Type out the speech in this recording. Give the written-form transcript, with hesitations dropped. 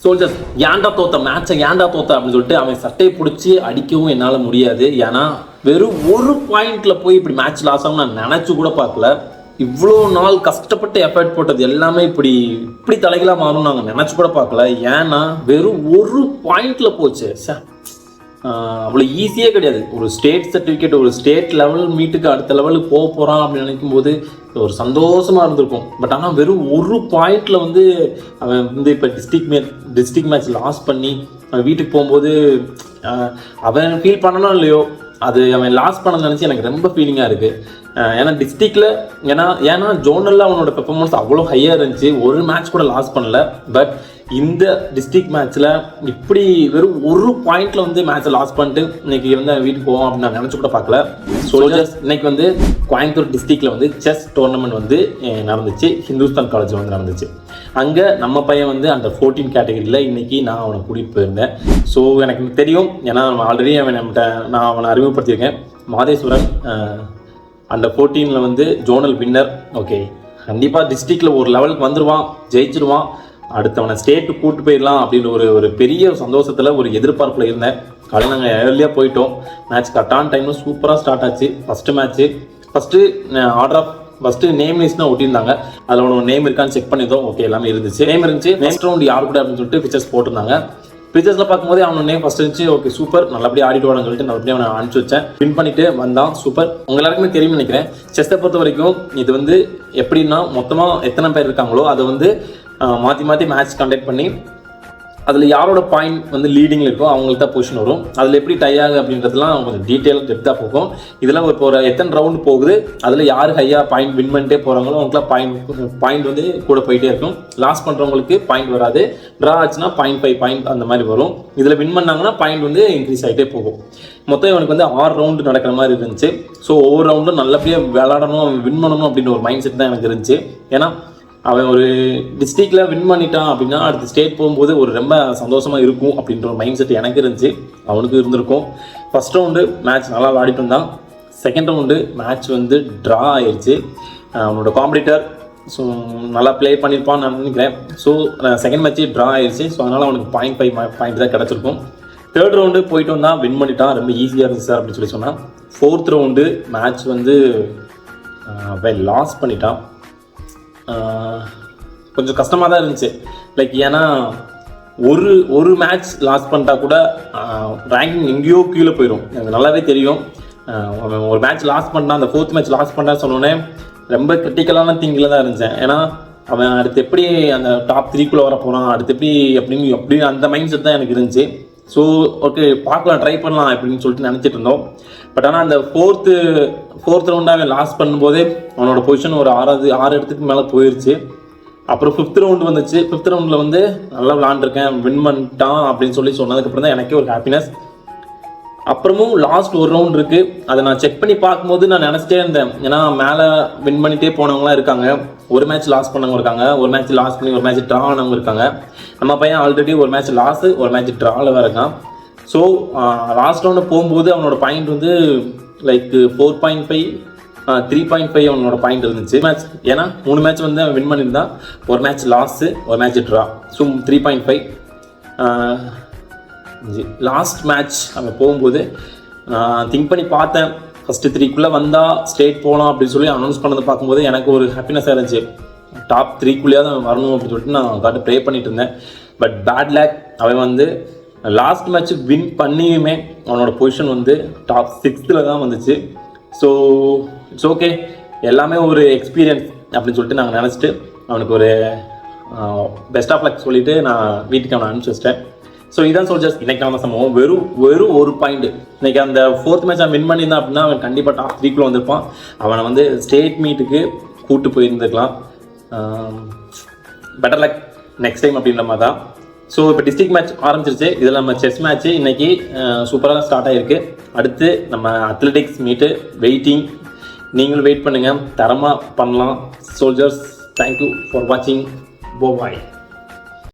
Soldiers ஏன்டா தோத்த மேட்சை ஏன்டா தோத்த அப்படின்னு சொல்லிட்டு அவன் சட்டையை பிடிச்சி அடிக்கவும் என்னால் முடியாது. ஏன்னா வெறும் ஒரு பாயிண்ட்ல போய் இப்படி மேட்ச் லாஸ் ஆகும் நான் நினச்சி கூட பார்க்கல. இவ்வளோ நாள் கஷ்டப்பட்டு எஃபர்ட் போட்டது எல்லாமே இப்படி தலைகளாக மாறும் நாங்கள் நினச்சி கூட பார்க்கல. ஏன்னா வெறும் ஒரு பாயிண்ட்ல போச்சு. அவ்வளோ ஈஸியே கிடையாது. ஒரு ஸ்டேட் சர்டிஃபிகேட், ஒரு ஸ்டேட் லெவல் மீட்டுக்கு அடுத்த லெவலுக்கு போக போகிறான் அப்படின்னு நினைக்கும் போது ஒரு சந்தோஷமாக இருந்திருக்கும். பட் ஆனால் வெறும் ஒரு பாயிண்டில் வந்து அவன் வந்து இப்போ டிஸ்ட்ரிக்ட் மேட்ச் லாஸ் பண்ணி அவன் வீட்டுக்கு போகும்போது அவன் ஃபீல் பண்ணணும் இல்லையோ, அது அவன் லாஸ் பண்ண நினச்சி எனக்கு ரொம்ப ஃபீலிங்காக இருக்குது. ஏன்னா டிஸ்ட்ரிக்டில் ஏன்னா ஜோனலில் அவனோட பெர்ஃபார்மன்ஸ் அவ்வளோ ஹையாக இருந்துச்சு, ஒரு மேட்ச் கூட லாஸ் பண்ணல. பட் இந்த டிஸ்ட்ரிக்ட் மேட்ச்சில் இப்படி வெறும் ஒரு பாயிண்டில் வந்து மேட்ச்சை லாஸ் பண்ணிட்டு இன்னைக்கு வந்து வீட்டுக்கு போவோம் அப்படின்னு நான் நினச்சி கூட பார்க்கல. சோல்ஜர்ஸ் இன்னைக்கு வந்து கோயம்புத்தூர் டிஸ்ட்ரிக்டில் வந்து செஸ் டோர்னமெண்ட் வந்து நடந்துச்சு, ஹிந்துஸ்தான் காலேஜில் வந்து நடந்துச்சு. அங்கே நம்ம பையன் வந்து அந்த 14 கேட்டகரியில் இன்றைக்கி நான் அவனை கூட்டிகிட்டு போயிருந்தேன். ஸோ எனக்கு தெரியும், ஏன்னா ஆல்ரெடி நான் அவனை அறிமுகப்படுத்தியிருக்கேன். மாதேஸ்வரன் அந்த 14 வந்து ஜோனல் வின்னர். ஓகே, கண்டிப்பாக டிஸ்ட்ரிக்டில் ஒரு லெவலுக்கு வந்துடுவான், ஜெயிச்சிடுவான், அடுத்தவனை ஸ்டேட்டுக்கு கூப்பிட்டு போயிடலாம் அப்படின்னு ஒரு பெரிய சந்தோஷத்தில் ஒரு எதிர்பார்ப்பில் இருந்தேன். காலையில் நாங்கள் ஏர்லியாக போயிட்டோம். மேட்ச் கரெக்டான டைமில் சூப்பராக ஸ்டார்ட் ஆச்சு. First order of first name லிஸ்ட்னா ஒட்டியிருந்தாங்க. அதில் ஒன்று நேம் இருக்கான்னு செக் பண்ணிட்டோம். ஓகே, எல்லாமே இருந்துச்சு. நேம் இருந்துச்சு. நெக்ஸ்ட் ரவுண்ட் யார் கூட அப்படின்னு சொல்லிட்டு பிக்சர்ஸ் போட்டிருந்தாங்க. பிக்சர்ஸில் பார்க்கும்போது அவனோட நேம் ஃபஸ்ட் இருந்துச்சு. ஓகே, சூப்பர், நல்லபடியாக ஆடிட்டு வான்னு சொல்லிட்டு நல்லபடியாக அவனை அனுப்பிச்சி வச்சேன். வின் பண்ணிட்டு வந்தான். சூப்பர். உங்க எல்லாருக்குமே தெரியும்னு நினைக்கிறேன். செஸ்ஸை பொறுத்த வரைக்கும் இது வந்து எப்படின்னா மொத்தமாக எத்தனை பேர் இருக்காங்களோ அதை வந்து மாற்றி மேட்ச் கண்டக்ட் பண்ணி அதில் யாரோட பாயிண்ட் வந்து லீடிங்கில் இருக்கோ அவங்களுக்கு தான் பொசிஷன் வரும். அதில் எப்படி டை ஆகுது அப்படின்றதுலாம் கொஞ்சம் டீட்டெயில் டெப்த்தாக போகும். இதெல்லாம் இப்போ ஒரு எத்தனை ரவுண்டு போகுது, அதில் யார் ஹையாக பாயிண்ட் வின் பண்ணிட்டே போகிறாங்களோ அவங்களுக்குலாம் பாயிண்ட் வந்து கூட போயிட்டே இருக்கும். லாஸ் பண்ணுறவங்களுக்கு பாயிண்ட் வராது. ட்ரா ஆச்சுன்னா 0.5 பாயிண்ட் அந்த மாதிரி வரும். இதில் வின் பண்ணாங்கன்னா பாயிண்ட் வந்து இன்க்ரீஸ் ஆகிட்டே போகும். மொத்தம் இவனுக்கு வந்து 6 ரவுண்டு நடக்கிற மாதிரி இருந்துச்சு. ஸோ ஒவ்வொரு ரவுண்டும் நல்லபடியாக விளையாடணும், அவன் வின் பண்ணணும் அப்படின்னு ஒரு மைண்ட் செட் தான் எனக்கு இருந்துச்சு. ஏன்னா அவன் ஒரு டிஸ்ட்ரிக்டில் வின் பண்ணிட்டான் அப்படின்னா அடுத்த ஸ்டேட் போகும்போது ஒரு ரொம்ப சந்தோஷமாக இருக்கும் அப்படின்ற ஒரு மைண்ட் செட் எனக்கு இருந்துச்சு, அவனுக்கு இருந்திருக்கும். ஃபஸ்ட் ரவுண்டு மேட்ச் நல்லா விளையாடிட்டு இருந்தான். செகண்ட் ரவுண்டு மேட்ச் வந்து ட்ரா ஆயிடுச்சு. அவனோட காம்படிட்டர் ஸோ நல்லா ப்ளே பண்ணியிருப்பான்னு நான் நினைக்கிறேன். ஸோ செகண்ட் மேட்ச்சு ட்ரா ஆயிடுச்சு. ஸோ அதனால் அவனுக்கு 0.5 பாயிண்ட் தான் கிடச்சிருக்கும். தேர்ட் ரவுண்டு போயிட்டு வந்தான், வின் பண்ணிட்டான், ரொம்ப ஈஸியாக இருந்துச்சு சார் அப்படின்னு சொல்லி சொன்னான். ஃபோர்த் ரவுண்டு மேட்ச் வந்து அவன் லாஸ் பண்ணிட்டான். கொஞ்சம் கஷ்டமாக தான் இருந்துச்சு. லைக் ஏன்னா ஒரு மேட்ச் லாஸ் பண்ணிட்டா கூட ரேங்கிங் எங்கேயோ கீழே போயிடும், எனக்கு நல்லாவே தெரியும். ஒரு மேட்ச் லாஸ் பண்ணால் அந்த 4th மேட்ச் லாஸ் பண்ணா சொன்னோன்னே ரொம்ப கிரிட்டிக்கலான திங்கில் தான் இருந்துச்சேன். ஏன்னா அவன் அடுத்து எப்படி அந்த டாப் 3க்குள்ளே வர போகிறான், அடுத்து எப்படி அந்த மைண்ட் செட் தான் எனக்கு இருந்துச்சு. ஸோ ஓகே, பார்க்கலாம், ட்ரை பண்ணலாம் அப்படின்னு சொல்லிட்டு நினச்சிட்டு இருந்தோம். பட் ஆனால் அந்த ஃபோர்த் ரவுண்டாக அவன் லாஸ் பண்ணும்போதே அவனோட பொசிஷன் ஒரு 6 இடத்துக்கு மேலே போயிடுச்சு. அப்புறம் 5th ரவுண்டு வந்துச்சு. 5th ரவுண்டில் வந்து நல்லா விளாண்டுருக்கேன், வின் பண்ணிட்டான் அப்படின்னு சொல்லி சொன்னதுக்கப்புறம் தான் எனக்கே ஒரு ஹாப்பினஸ். அப்புறமும் லாஸ்ட் ஒரு ரவுண்ட் இருக்குது. அதை நான் செக் பண்ணி பார்க்கும்போது நான் நினச்சிட்டே இருந்தேன், ஏன்னா மேலே வின் பண்ணிகிட்டே போனவங்களாம் இருக்காங்க, ஒரு மேட்ச் லாஸ் பண்ணவங்க இருக்காங்க, ஒரு மேட்ச் லாஸ் பண்ணி ஒரு மேட்ச் ட்ரா ஆனவங்க இருக்காங்க. நம்ம பையன் ஆல்ரெடி ஒரு மேட்ச் லாஸு ஒரு மேட்ச் ட்ராவில் வேறு இருக்கான். ஸோ லாஸ்ட் ரவுண்டு போகும்போது அவனோட பாயிண்ட் வந்து லைக் 4.5 3.5 அவனோட பாயிண்ட் இருந்துச்சு மேட்ச். ஏன்னா 3 மேட்ச் வந்து அவன் வின் பண்ணியிருந்தான், ஒரு மேட்ச் லாஸு ஒரு match draw. So 3.5. Last match அவன் போகும்போது நான் திங்க் பண்ணி பார்த்தேன், ஃபஸ்ட்டு 3க்குள்ளே வந்தால் ஸ்டேட் போகலாம் அப்படின்னு சொல்லி அனௌன்ஸ் பண்ணதை பார்க்கும்போது எனக்கு ஒரு ஹாப்பினஸாக இருந்துச்சு. டாப் 3க்குள்ளேயாவது அவன் வரணும் அப்படின்னு சொல்லிட்டு நான் காட்டு ப்ரே பண்ணிட்டு இருந்தேன். பட் பேட் லேக், அவன் வந்து லாஸ்ட் மேட்ச் வின் பண்ணியுமே அவனோட பொசிஷன் வந்து டாப் 6th தான் வந்துச்சு. ஸோ இட்ஸ் ஓகே, எல்லாமே ஒரு எக்ஸ்பீரியன்ஸ் அப்படின்னு சொல்லிட்டு நாங்கள் நினச்சிட்டு அவனுக்கு ஒரு பெஸ்ட் ஆஃப் லக் சொல்லிவிட்டு நான் வீட்டுக்கு அவனை அனுப்பிச்சி வச்சிட்டேன். ஸோ இதான் சோல்ஜர்ஸ் இன்னைக்கான சம்பவம். வெறும் ஒரு பாயிண்ட். இன்னைக்கு அந்த 4th மேட்ச் அவன் வின் பண்ணியிருந்தான் அப்படின்னா அவன் கண்டிப்பாக டாப் 3க்குள்ளே வந்திருப்பான். அவனை வந்து ஸ்டேட் மீட்டுக்கு கூப்பிட்டு போயிருந்துருக்கலாம். பெட்டர் லக் நெக்ஸ்ட் டைம் அப்படின்ற மாதிரி தான். ஸோ இப்போ டிஸ்ட்ரிக்ட் மேட்ச் ஆரம்பிச்சிருச்சு. இதில் நம்ம செஸ் மேட்ச்சு இன்றைக்கி சூப்பராக ஸ்டார்ட் ஆகிருக்கு. அடுத்து நம்ம அத்லெட்டிக்ஸ் மீட்டு வெயிட்டிங். நீங்களும் வெயிட் பண்ணுங்கள், தரமாக பண்ணலாம். சோல்ஜர்ஸ், தேங்க்யூ ஃபார் வாட்சிங். பாய்.